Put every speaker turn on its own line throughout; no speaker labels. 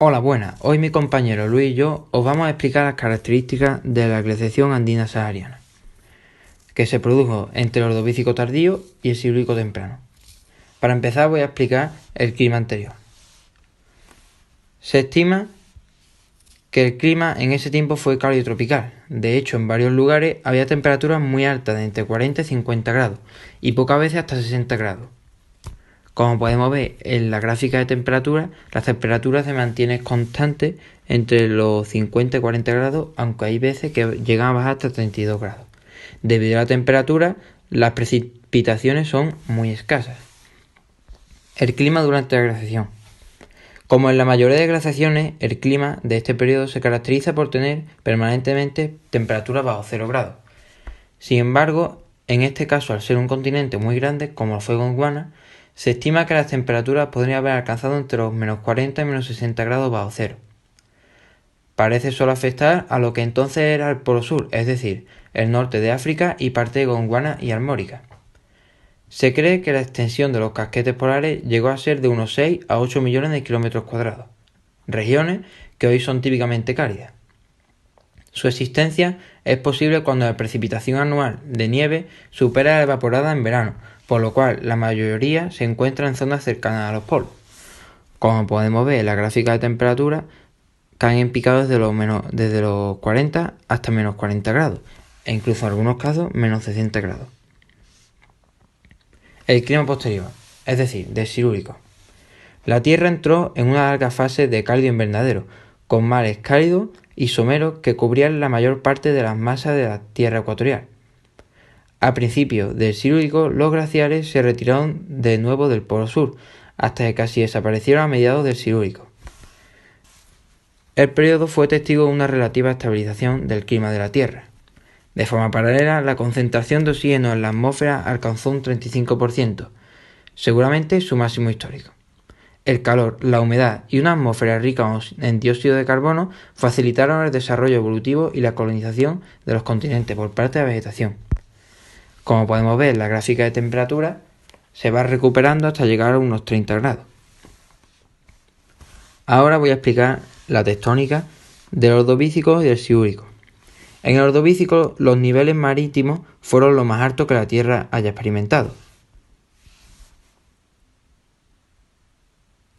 Hola, buenas. Hoy mi compañero Luis y yo os vamos a explicar las características de la glaciación andina sahariana, que se produjo entre el Ordovícico tardío y el Silúrico temprano. Para empezar voy a explicar el clima anterior. Se estima que el clima en ese tiempo fue cálido tropical. De hecho, en varios lugares había temperaturas muy altas de entre 40 y 50 grados y pocas veces hasta 60 grados. Como podemos ver en la gráfica de temperatura, las temperaturas se mantienen constantes entre los 50 y 40 grados, aunque hay veces que llegan a bajar hasta 32 grados. Debido a la temperatura, las precipitaciones son muy escasas. El clima durante la glaciación. Como en la mayoría de glaciaciones, el clima de este periodo se caracteriza por tener permanentemente temperaturas bajo 0 grados. Sin embargo, en este caso, al ser un continente muy grande, como lo fue Gondwana, se estima que las temperaturas podrían haber alcanzado entre los menos 40 y menos 60 grados bajo cero. Parece solo afectar a lo que entonces era el Polo Sur, es decir, el norte de África y parte de Gondwana y Armórica. Se cree que la extensión de los casquetes polares llegó a ser de unos 6 a 8 millones de kilómetros cuadrados, regiones que hoy son típicamente cálidas. Su existencia es posible cuando la precipitación anual de nieve supera la evaporada en verano, por lo cual la mayoría se encuentra en zonas cercanas a los polos. Como podemos ver en la gráfica de temperatura, caen en picado desde los 40 hasta menos 40 grados, e incluso en algunos casos menos 60 grados. El clima posterior, es decir, del Silúrico. La Tierra entró en una larga fase de cálido invernadero, con mares cálidos y someros que cubrían la mayor parte de las masas de la Tierra ecuatorial. A principios del Silúrico, los glaciares se retiraron de nuevo del Polo Sur, hasta que casi desaparecieron a mediados del Silúrico. El periodo fue testigo de una relativa estabilización del clima de la Tierra. De forma paralela, la concentración de oxígeno en la atmósfera alcanzó un 35%, seguramente su máximo histórico. El calor, la humedad y una atmósfera rica en dióxido de carbono facilitaron el desarrollo evolutivo y la colonización de los continentes por parte de la vegetación. Como podemos ver en la gráfica de temperatura, se va recuperando hasta llegar a unos 30 grados. Ahora voy a explicar la tectónica del Ordovícico y del Silúrico. En el Ordovícico, los niveles marítimos fueron lo más alto que la Tierra haya experimentado.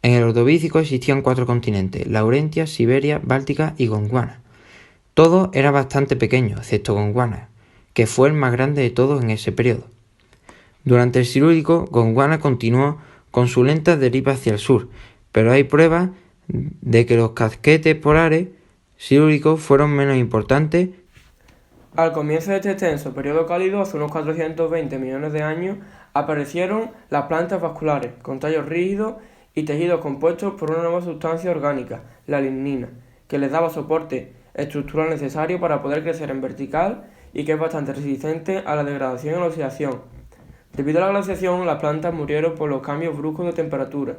En el Ordovícico existían 4 continentes: Laurentia, Siberia, Báltica y Gondwana. Todo era bastante pequeño, excepto Gondwana, que fue el más grande de todos en ese periodo. Durante el Silúrico, Gondwana continuó con su lenta deriva hacia el sur, pero hay pruebas de que los casquetes polares silúricos fueron menos importantes.
Al comienzo de este extenso periodo cálido, hace unos 420 millones de años, aparecieron las plantas vasculares, con tallos rígidos y tejidos compuestos por una nueva sustancia orgánica, la lignina, que les daba soporte estructural necesario para poder crecer en vertical y que es bastante resistente a la degradación y la oxidación. Debido a la glaciación, las plantas murieron por los cambios bruscos de temperatura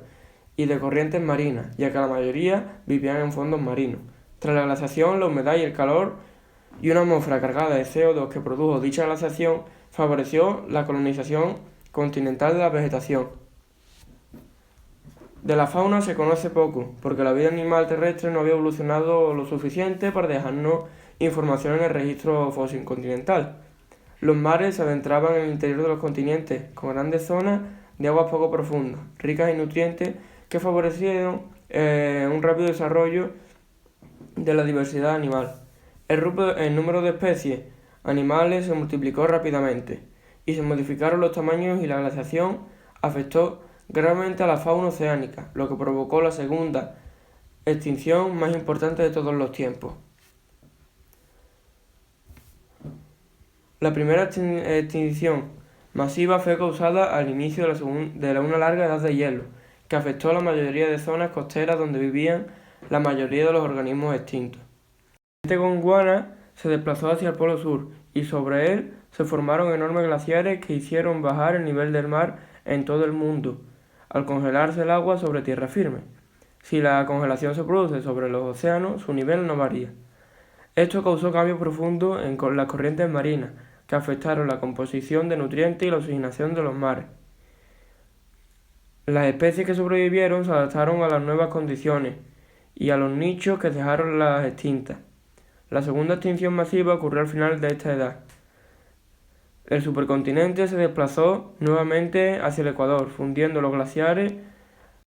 y de corrientes marinas, ya que la mayoría vivían en fondos marinos. Tras la glaciación, la humedad y el calor y una atmósfera cargada de CO2 que produjo dicha glaciación favoreció la colonización continental de la vegetación. De la fauna se conoce poco, porque la vida animal terrestre no había evolucionado lo suficiente para dejarnos información en el registro fósil continental. Los mares se adentraban en el interior de los continentes, con grandes zonas de aguas poco profundas, ricas en nutrientes que favorecieron un rápido desarrollo de la diversidad animal. El número de especies animales se multiplicó rápidamente y se modificaron los tamaños, y la glaciación afectó gravemente a la fauna oceánica, lo que provocó la segunda extinción más importante de todos los tiempos. La primera extinción masiva fue causada al inicio de una larga edad de hielo, que afectó a la mayoría de zonas costeras donde vivían la mayoría de los organismos extintos. El continente Gondwana se desplazó hacia el Polo Sur y sobre él se formaron enormes glaciares que hicieron bajar el nivel del mar en todo el mundo, al congelarse el agua sobre tierra firme. Si la congelación se produce sobre los océanos, su nivel no varía. Esto causó cambios profundos en las corrientes marinas, que afectaron la composición de nutrientes y la oxigenación de los mares. Las especies que sobrevivieron se adaptaron a las nuevas condiciones y a los nichos que dejaron las extintas. La segunda extinción masiva ocurrió al final de esta edad. El supercontinente se desplazó nuevamente hacia el ecuador, fundiendo los glaciares